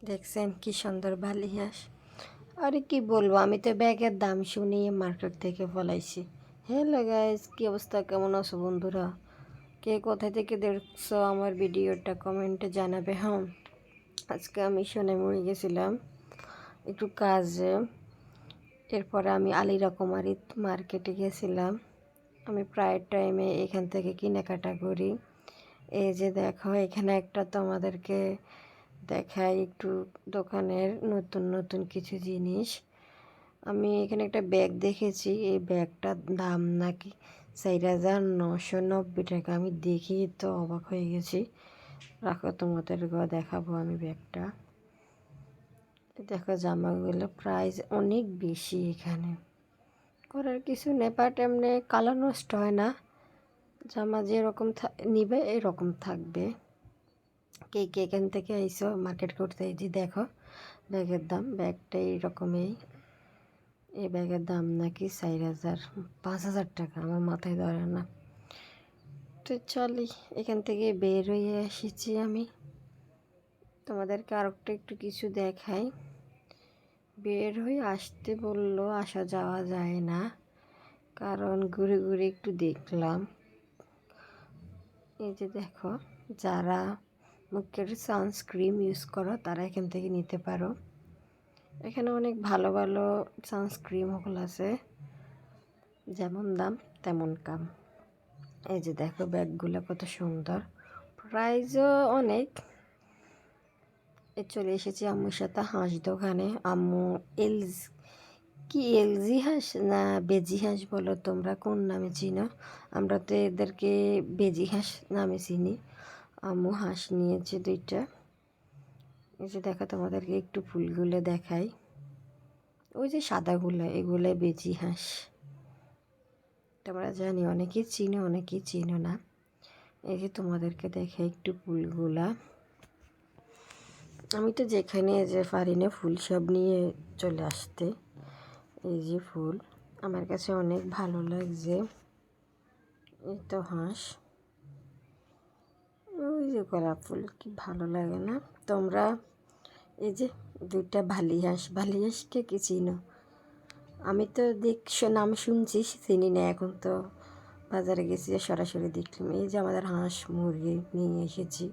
দেখছেন কি সুন্দর বালি হাঁস। আরে কি বলবো, আমি তো ব্যাগের দাম শুনিয়ে মার্কেট থেকে ফলাইছি। হ্যালো গাইস, কি অবস্থা, কেমন আছো বন্ধুরা? কে কোথা থেকে দেখছো আমার ভিডিওটা কমেন্টে জানাবে। হ্যাঁ, আজকে আমি সোনামুড়ি গেছিলাম একটু কাজে। এরপরে আমি আলিরা কুমারী মার্কেটে গেছিলাম। আমি প্রায় টাইমে এখান থেকে কেনাকাটা করি। এই যে দেখো, এখানে একটা তোমাদেরকে দেখাই একটু দোকানের নতুন নতুন কিছু জিনিস। আমি এখানে একটা ব্যাগ দেখেছি, এই ব্যাগটার দাম নাকি 4,990 টাকা। আমি দেখি তো অবাক হয়ে গেছি। রাখো, তোমাদেরকে দেখাবো আমি ব্যাগটা। দেখো, জামাগুলো প্রাইস অনেক বেশি। এখানে করার কিছু নেই, বাট এমনি কালার নষ্ট হয় না। জামা যেরকম নিবে এরকম থাকবে। কে কে এখান থেকে আইসো মার্কেট করতে, এই যে দেখো ব্যাগের দাম। ব্যাগটা এইরকমই। এই ব্যাগের দাম নাকি 4,000 5,000 টাকা, আমার মাথায় ধরে না। তো চলি, এখান থেকে বের হয়ে এসেছি আমি। তোমাদেরকে আর একটু কিছু দেখাই। বের হয়ে আসতে বললো, আসা যাওয়া যায় না, কারণ ঘুরে ঘুরে একটু দেখলাম। এই যে দেখো, যারা মুখের সানস্ক্রিন ইউজ করো তারা এখান থেকে নিতে পারো। এখানে অনেক ভালো ভালো সানস্ক্রিনগুলো আছে, যেমন দাম তেমন কাম। এই যে দেখো ব্যাগগুলো কত সুন্দর, প্রাইসও অনেক। চলে এসেছি আম্মুর সাথে হাঁস দোকানে। আম্মু এলজি হাঁস না বেজি হাঁস বলো তোমরা, কোন নামে চিনো? আমরা তো এদেরকে বেজি হাঁস নামে চিনি। আম্মু হাঁস নিয়েছে 2টা। এই যে দেখো, তোমাদেরকে একটু ফুলগুলো দেখাই। ওই যে সাদাগুলো, এগুলো বেজি হাঁস। তোমরা জানি অনেকেই চিনো, অনেকেই চিনো না। এই যে তোমাদেরকে দেখে একটু ফুলগুলা। আমি তো যেখানে যে পারি না ফুল সব নিয়ে চলে আসতে। এই যে ফুল আমার কাছে অনেক ভালো লাগছে। এই তো হাঁস, ওই যে গোলাপ ফুল, কি ভালো লাগে না? তোমরা এই যে 2টা ভালি হাঁসকে কি চিনো? আমি তো নাম শুনছি, চিনি না। এখন তো বাজারে গেছি, সরাসরি দেখলাম। এই যে আমাদের হাঁস মুরগি নিয়ে এসেছি।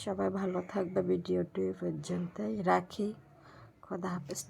সবাই ভালো থাকবে। ভিডিওটি পর্যন্তই রাখি। খোদা হাফেজ।